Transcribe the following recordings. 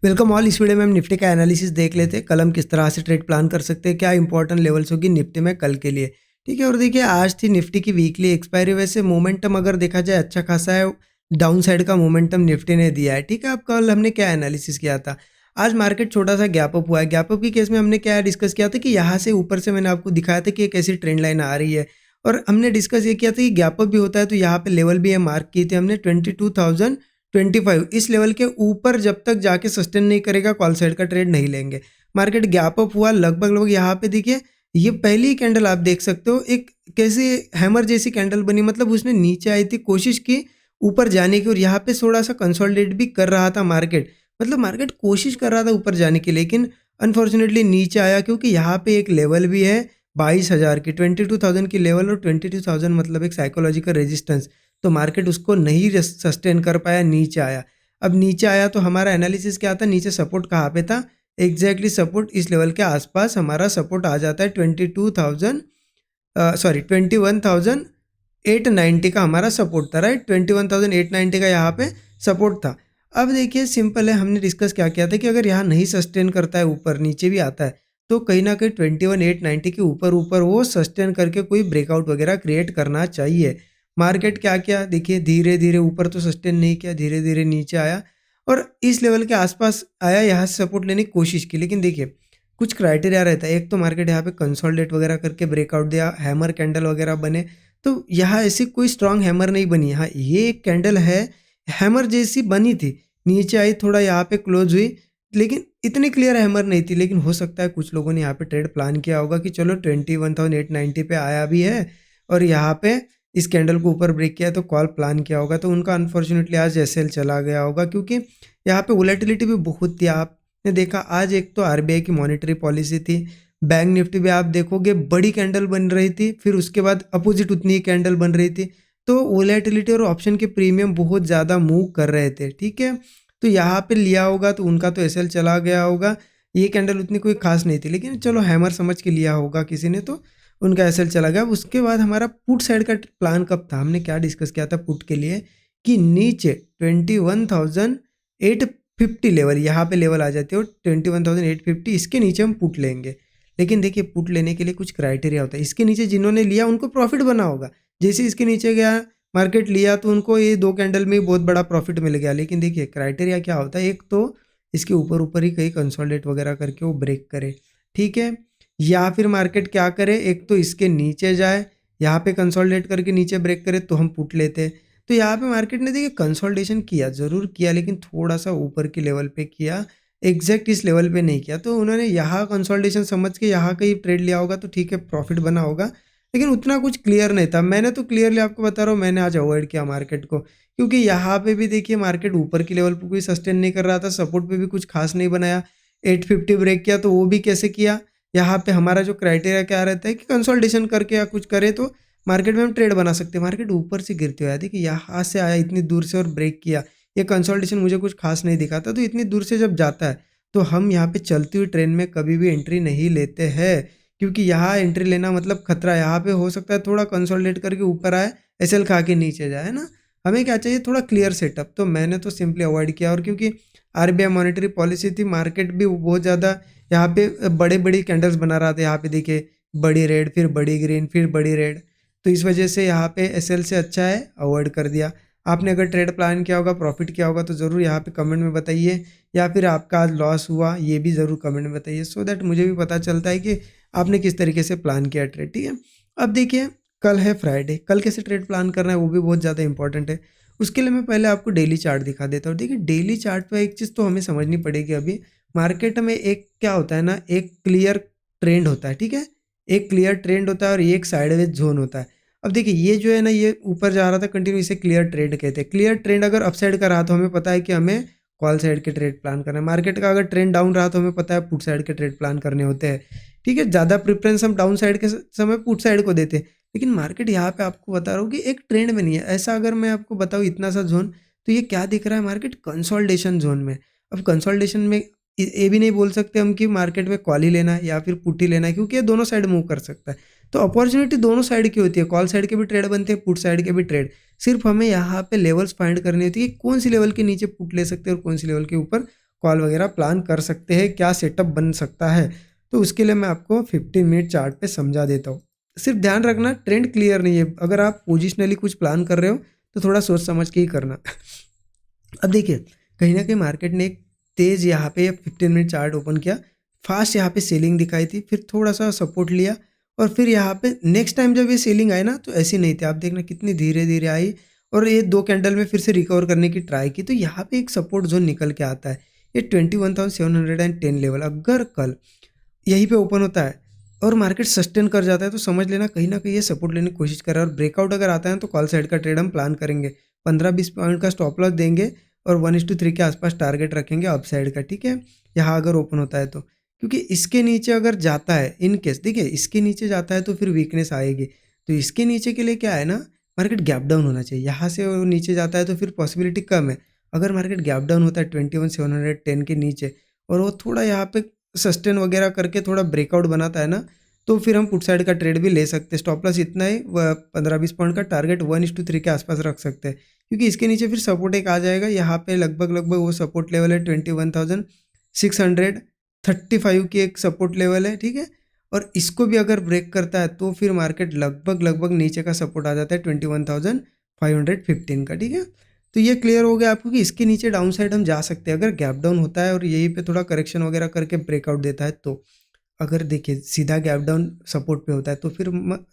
Welcome all. इस video में हम निफ्टी का एनालिसिस देख लेते हैं। कल हम किस तरह से ट्रेड प्लान कर सकते हैं, क्या इंपॉर्टेंट लेवल्स होगी निफ्टी में कल के लिए। ठीक है, और देखिए आज थी निफ्टी की वीकली एक्सपायरी। वैसे मोमेंटम अगर देखा जाए अच्छा खासा है, डाउन साइड का मोमेंटम निफ्टी ने दिया है। ठीक है, अब कल हमने क्या एनालिसिस किया था। आज मार्केट छोटा सा गैप अप हुआ है। गैप अप की केस में हमने क्या डिस्कस किया था कि यहाँ से ऊपर से मैंने आपको दिखाया था कि एक ऐसी ट्रेंड लाइन आ रही है, और हमने डिस्कस ये किया था कि गैप अप भी होता है तो यहाँ पे लेवल भी है, मार्क किए थे हमने 22,025। इस लेवल के ऊपर जब तक जाके सस्टेन नहीं करेगा कॉल साइड का ट्रेड नहीं लेंगे। मार्केट गैप अप हुआ लगभग यहाँ पे। देखिए ये पहली कैंडल आप देख सकते हो, एक कैसी हैमर जैसी कैंडल बनी, मतलब उसने नीचे आई थी, कोशिश की ऊपर जाने की, और यहाँ पे थोड़ा सा कंसोलिडेट भी कर रहा था मार्केट। मतलब मार्केट कोशिश कर रहा था ऊपर जाने की, लेकिन अनफॉर्चुनेटली नीचे आया, क्योंकि यहाँ पे एक लेवल भी है 22,000 की, 22,000 की लेवल, और 22,000 मतलब एक साइकोलॉजिकल रेजिस्टेंस। तो मार्केट उसको नहीं सस्टेन कर पाया, नीचे आया। अब नीचे आया तो हमारा एनालिसिस क्या था, नीचे सपोर्ट कहाँ पे था, एग्जैक्टली सपोर्ट इस लेवल के आसपास हमारा सपोर्ट आ जाता है 21,890 का हमारा सपोर्ट था, राइट। 21,890 का यहाँ पे सपोर्ट था। अब देखिए सिंपल है, हमने डिस्कस क्या किया था कि अगर यहाँ नहीं सस्टेन करता है, ऊपर नीचे भी आता है, तो कहीं ना कहीं 21,890 के ऊपर ऊपर वो सस्टेन करके कोई ब्रेकआउट वगैरह क्रिएट करना चाहिए। मार्केट क्या किया, देखिए धीरे धीरे ऊपर तो सस्टेन नहीं किया, धीरे धीरे नीचे आया और इस लेवल के आसपास आया, यहाँ से सपोर्ट लेने की कोशिश की। लेकिन देखिए कुछ क्राइटेरिया रहता है। एक तो मार्केट यहाँ पे कंसोलिडेट वगैरह करके ब्रेकआउट दिया, हैमर कैंडल वगैरह बने, तो यहाँ ऐसी कोई स्ट्रांग हैमर नहीं बनी। हाँ ये एक कैंडल है, हैमर जैसी बनी थी, नीचे आई, थोड़ा यहाँ पे क्लोज हुई, लेकिन इतनी क्लियर हैमर नहीं थी। लेकिन हो सकता है कुछ लोगों ने यहाँ पे ट्रेड प्लान किया होगा कि चलो 21,890 पे आया भी है और यहाँ पे इस कैंडल को ऊपर ब्रेक किया, तो कॉल प्लान किया होगा, तो उनका अनफॉर्चुनेटली आज एसएल चला गया होगा, क्योंकि यहाँ पे वोलेटिलिटी भी बहुत थी। आपने देखा आज एक तो आरबीआई की मॉनेटरी पॉलिसी थी, बैंक निफ्टी भी आप देखोगे बड़ी कैंडल बन रही थी, फिर उसके बाद अपोजिट उतनी ही कैंडल बन रही थी, तो वोलेटिलिटी और ऑप्शन के प्रीमियम बहुत ज़्यादा मूव कर रहे थे। ठीक है, तो यहाँ पे लिया होगा तो उनका तो एसएल चला गया होगा। ये कैंडल उतनी कोई खास नहीं थी, लेकिन चलो हैमर समझ के लिया होगा किसी ने, तो उनका एसएल चला गया। उसके बाद हमारा पुट साइड का प्लान कब था, हमने क्या डिस्कस किया था पुट के लिए कि नीचे 21,850 लेवल, यहाँ पे लेवल आ जाती है, और 21,850 इसके नीचे हम पुट लेंगे। लेकिन देखिए पुट लेने के लिए कुछ क्राइटेरिया होता है। इसके नीचे जिन्होंने लिया उनको प्रॉफिट बना होगा, जैसे इसके नीचे गया मार्केट लिया तो उनको ये 2 कैंडल में बहुत बड़ा प्रॉफिट मिल गया। लेकिन देखिए क्राइटेरिया क्या होता है, एक तो इसके ऊपर ऊपर ही कहीं कंसोलिडेट वगैरह करके वो ब्रेक करे, ठीक है, या फिर मार्केट क्या करे, एक तो इसके नीचे जाए, यहाँ पे कंसोलिडेट करके नीचे ब्रेक करे तो हम पुट लेते। तो यहाँ पे मार्केट ने देखिए कंसोलिडेशन किया, ज़रूर किया, लेकिन थोड़ा सा ऊपर के लेवल पे किया, एग्जैक्ट इस लेवल पे नहीं किया। तो उन्होंने यहाँ कंसोलिडेशन समझ के यहाँ कहीं ट्रेड लिया होगा तो ठीक है, प्रॉफिट बना होगा, लेकिन उतना कुछ क्लियर नहीं था। मैंने तो क्लियरली आपको बता रहा हूँ, मैंने आज अवॉइड किया मार्केट को, क्योंकि यहाँ पे भी देखिए मार्केट ऊपर की लेवल पर कोई सस्टेन नहीं कर रहा था, सपोर्ट पे भी कुछ खास नहीं बनाया। 850 ब्रेक किया तो वो भी कैसे किया, यहाँ पे हमारा जो क्राइटेरिया क्या रहता है कि कंसोलिडेशन करके या कुछ करे तो मार्केट में हम ट्रेड बना सकते हैं। मार्केट ऊपर से गिरते हुए देखिए यहाँ से आया इतनी दूर से और ब्रेक किया, ये कंसोलिडेशन मुझे कुछ खास नहीं दिखा था। तो इतनी दूर से जब जाता है तो हम यहाँ पे चलती हुई ट्रेन में कभी भी एंट्री नहीं लेते हैं, क्योंकि यहाँ एंट्री लेना मतलब खतरा। यहाँ पे हो सकता है थोड़ा कंसोलिडेट करके ऊपर आए, एसएल खा के नीचे जाए ना। हमें क्या चाहिए, थोड़ा क्लियर सेटअप। तो मैंने तो सिंपली अवॉइड किया, और क्योंकि आरबीआई मॉनेटरी पॉलिसी थी, मार्केट भी बहुत ज़्यादा यहाँ पे बड़े बड़ी कैंडल्स बना रहा था। यहाँ पे देखिए बड़ी रेड, फिर बड़ी ग्रीन, फिर बड़ी रेड, तो इस वजह से यहाँ पे एसएल से अच्छा है अवॉइड कर दिया। आपने अगर ट्रेड प्लान किया होगा, प्रॉफिट किया होगा, तो ज़रूर यहाँ पे कमेंट में बताइए, या फिर आपका आज लॉस हुआ ये भी ज़रूर कमेंट में बताइए, सो दैट मुझे भी पता चलता है कि आपने किस तरीके से प्लान किया ट्रेड। ठीक है, अब देखिए कल है फ्राइडे, कल कैसे ट्रेड प्लान करना है वो भी बहुत ज़्यादा इंपॉर्टेंट है। उसके लिए मैं पहले आपको डेली चार्ट दिखा देता हूँ। देखिए डेली चार्ट पर एक चीज़ तो हमें समझनी पड़ेगी। अभी मार्केट में एक क्या होता है ना, एक क्लियर ट्रेंड होता है, ठीक है, एक क्लियर ट्रेंड होता है और एक साइडवेज जोन होता है। अब देखिए ये जो है ना, ये ऊपर जा रहा था कंटिन्यू, इसे क्लियर ट्रेंड कहते हैं। क्लियर ट्रेंड अगर अपसाइड का रहा तो हमें पता है कि हमें कॉल साइड के ट्रेड प्लान करना है। मार्केट का अगर ट्रेंड डाउन रहा तो हमें पता है पुट साइड के ट्रेड प्लान करने होते हैं। ठीक है, ज़्यादा प्रेफरेंस हम डाउन साइड के समय पुट साइड को देते हैं, लेकिन मार्केट यहाँ पे आपको बता रहा हूँ कि एक ट्रेंड में नहीं है। ऐसा अगर मैं आपको बताऊँ इतना सा जोन, तो ये क्या दिख रहा है, मार्केट कंसोलिडेशन जोन में। अब कंसोलिडेशन में ये भी नहीं बोल सकते हम कि मार्केट में कॉल ही लेना है या फिर पुट ही लेना है, क्योंकि ये दोनों साइड मूव कर सकता है। तो अपॉर्चुनिटी दोनों साइड की होती है, कॉल साइड के भी ट्रेड बनते हैं, पुट साइड के भी ट्रेड। सिर्फ हमें यहाँ पे लेवल्स फाइंड करनी होती है कि कौन सी लेवल के नीचे पुट ले सकते हैं और कौन सी लेवल के ऊपर कॉल वगैरह प्लान कर सकते हैं, क्या सेटअप बन सकता है। तो उसके लिए मैं आपको 15 मिनट चार्ट पे समझा देता हूँ। सिर्फ ध्यान रखना ट्रेंड क्लियर नहीं है, अगर आप पोजिशनली कुछ प्लान कर रहे हो तो थोड़ा सोच समझ के ही करना। अब देखिए कहीं ना कहीं मार्केट ने एक तेज़ यहाँ पे 15 मिनट चार्ट ओपन किया, फास्ट यहाँ पे सेलिंग दिखाई थी, फिर थोड़ा सा सपोर्ट लिया और फिर यहाँ पे नेक्स्ट टाइम जब ये सेलिंग आई ना तो ऐसी नहीं थी, आप देखना कितनी धीरे धीरे आई और ये 2 कैंडल में फिर से रिकवर करने की ट्राई की। तो यहाँ पे एक सपोर्ट जोन निकल के आता है, ये 21,710 लेवल। अगर कल यहीं पे ओपन होता है और मार्केट सस्टेन कर जाता है तो समझ लेना कहीं ना कहीं ये सपोर्ट लेने की कोशिश कर रहा है और ब्रेकआउट अगर आता है तो कॉल साइड का ट्रेड हम प्लान करेंगे, 15-20 पॉइंट का स्टॉप लॉस देंगे और 1:3 के आसपास टारगेट रखेंगे अप साइड का, ठीक है, यहाँ अगर ओपन होता है तो। क्योंकि इसके नीचे अगर जाता है, इन केस देखिए इसके नीचे जाता है तो फिर वीकनेस आएगी, तो इसके नीचे के लिए क्या है ना, मार्केट गैप डाउन होना चाहिए। यहाँ से वो नीचे जाता है तो फिर पॉसिबिलिटी कम है। अगर मार्केट गैप डाउन होता है 21,710 के नीचे और वो थोड़ा यहाँ पे सस्टेन वगैरह करके थोड़ा ब्रेकआउट बनाता है ना, तो फिर हम पुट साइड का ट्रेड भी ले सकते हैं। स्टॉप लॉस इतना ही 15-20 पॉइंट का टारगेट 1:3 के आसपास रख सकते हैं, क्योंकि इसके नीचे फिर सपोर्ट एक आ जाएगा। यहाँ पे लगभग वो सपोर्ट लेवल है 21,635 की एक सपोर्ट लेवल है, ठीक है। और इसको भी अगर ब्रेक करता है तो फिर मार्केट लगभग नीचे का सपोर्ट आ जाता है 21,515 का, ठीक है। तो ये क्लियर हो गया आपको कि इसके नीचे डाउन साइड हम जा सकते हैं अगर गैप डाउन होता है और यहीं पे थोड़ा करेक्शन वगैरह करके ब्रेकआउट देता है तो। अगर देखिए सीधा गैप डाउन सपोर्ट पे होता है तो फिर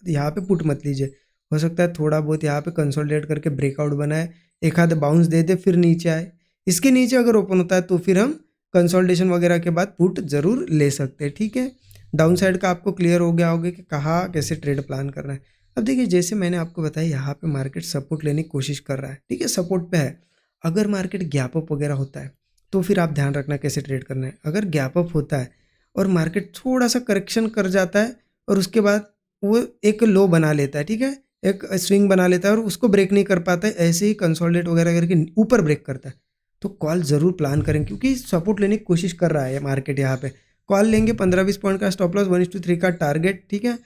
यहाँ पे पुट मत लीजिए, हो सकता है थोड़ा बहुत यहाँ पे कंसोलिडेट करके ब्रेकआउट बनाए, एक आध बाउंस दे दे फिर नीचे आए। इसके नीचे अगर ओपन होता है तो फिर हम कंसोलिडेशन वगैरह के बाद पुट जरूर ले सकते हैं, ठीक है। डाउन साइड का आपको क्लियर हो गया होगा कि कहाँ कैसे ट्रेड प्लान करना है। अब देखिए जैसे मैंने आपको बताया यहाँ पे मार्केट सपोर्ट लेने की कोशिश कर रहा है, ठीक है, सपोर्ट पे है। अगर मार्केट गैप अप वगैरह होता है तो फिर आप ध्यान रखना कैसे ट्रेड करना है। अगर गैप अप होता है और मार्केट थोड़ा सा करेक्शन कर जाता है और उसके बाद वो एक लो बना लेता है, ठीक है, एक स्विंग बना लेता है और उसको ब्रेक नहीं कर पाता है, ऐसे ही कंसोलिडेट वगैरह करके ऊपर ब्रेक करता है, तो कॉल ज़रूर प्लान करें क्योंकि सपोर्ट लेने की कोशिश कर रहा है मार्केट। यहाँ पे कॉल लेंगे 15-20 पॉइंट का स्टॉप लॉस 1:3 का टारगेट, ठीक है।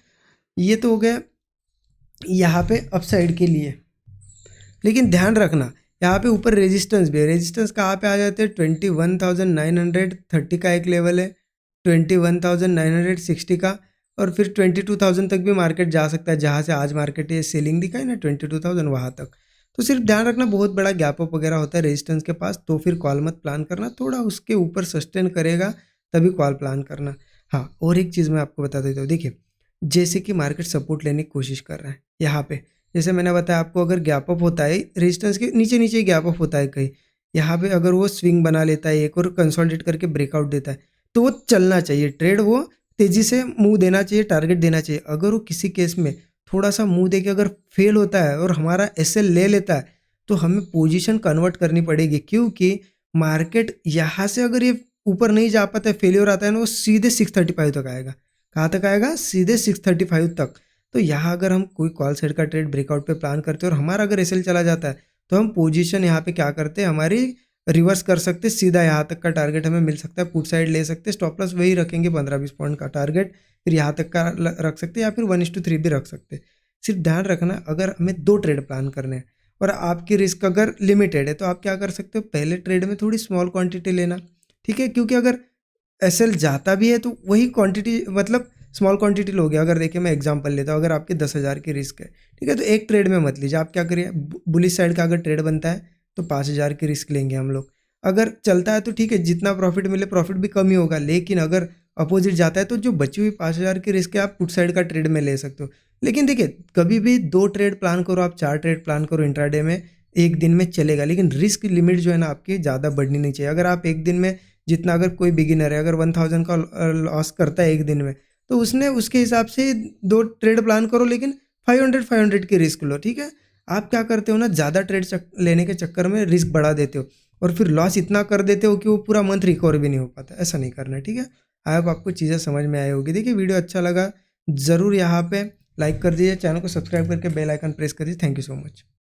ये तो हो गया यहाँ पे अपसाइड के लिए। लेकिन ध्यान रखना यहाँ पे ऊपर रेजिस्टेंस भी है, रेजिस्टेंस कहाँ पे आ जाते हैं 21,930 का एक लेवल है, 21,960 का और फिर 22,000 तक भी मार्केट जा सकता है, जहाँ से आज मार्केट ये सेलिंग दिखाई ना 22,000 वहाँ तक। तो सिर्फ ध्यान रखना बहुत बड़ा गैप अप वगैरह होता है रेजिस्टेंस के पास तो फिर कॉल मत प्लान करना, थोड़ा उसके ऊपर सस्टेन करेगा तभी कॉल प्लान करना। हाँ और एक चीज़ मैं आपको बता देता हूँ, देखिए जैसे कि मार्केट सपोर्ट लेने की कोशिश कर रहा है यहाँ पे, जैसे मैंने बताया आपको अगर गैप अप होता है रेजिस्टेंस के नीचे नीचे गैप अप होता है कहीं, यहाँ पे अगर वो स्विंग बना लेता है एक और कंसोलिडेट करके ब्रेकआउट देता है तो वो चलना चाहिए ट्रेड, वो तेज़ी से मुंह देना चाहिए, टारगेट देना चाहिए। अगर वो किसी केस में थोड़ा सा मुंह दे के अगर फेल होता है और हमारा एसएल ले लेता है तो हमें पोजीशन कन्वर्ट करनी पड़ेगी, क्योंकि मार्केट यहाँ से अगर ये ऊपर नहीं जा पाता है, फेलियर आता है ना, वो सीधे 635 तक आएगा। कहाँ तक आएगा? सीधे 635 तक। तो यहाँ अगर हम कोई कॉल साइड का ट्रेड ब्रेकआउट पे प्लान करते हैं और हमारा अगर एसएल चला जाता है तो हम पोजीशन यहाँ पे क्या करते हैं, हमारी रिवर्स कर सकते, सीधा यहाँ तक का टारगेट हमें मिल सकता है, पुट साइड ले सकते, स्टॉप लॉस वही रखेंगे 15-20 पॉइंट का टारगेट, फिर यहाँ तक का रख सकते या फिर 1:3 भी रख सकते। सिर्फ ध्यान रखना अगर हमें 2 ट्रेड प्लान करने हैं और आपकी रिस्क अगर लिमिटेड है तो आप क्या कर सकते हो, पहले ट्रेड में थोड़ी स्मॉल क्वांटिटी लेना, ठीक है, क्योंकि अगर एसएल जाता भी है तो वही क्वांटिटी मतलब स्मॉल क्वांटिटी लोगे। अगर देखिए मैं एग्जांपल लेता हूँ, अगर आपके 10,000 की रिस्क है, ठीक है, तो एक ट्रेड में मत लीजिए, आप क्या करिए बुलिश साइड का अगर ट्रेड बनता है तो 5,000 की रिस्क लेंगे हम लोग। अगर चलता है तो ठीक है, जितना प्रॉफिट मिले प्रॉफिट भी कम ही होगा, लेकिन अगर अपोजिट जाता है तो जो बची हुई 5,000 की रिस्क है आप पुट साइड का ट्रेड में ले सकते हो। लेकिन देखिए कभी भी 2 ट्रेड प्लान करो, आप 4 ट्रेड प्लान करो इंट्राडे में, एक दिन में चलेगा, लेकिन रिस्क लिमिट जो है ना आपकी ज़्यादा बढ़नी नहीं चाहिए। अगर आप एक दिन में जितना, अगर कोई बिगिनर है अगर 1,000 का लॉस करता है एक दिन में, तो उसने उसके हिसाब से 2 ट्रेड प्लान करो, लेकिन 500 की रिस्क लो, ठीक है। आप क्या करते हो ना, ज़्यादा ट्रेड लेने के चक्कर में रिस्क बढ़ा देते हो और फिर लॉस इतना कर देते हो कि वो पूरा मंथ रिकवर भी नहीं हो पाता, ऐसा नहीं करना है, ठीक है। आई होप आपको चीज़ें समझ में आई होगी। देखिए वीडियो अच्छा लगा ज़रूर यहाँ पे लाइक कर दीजिए, चैनल को सब्सक्राइब करके बेल आइकन प्रेस कर दीजिए। Thank you so much.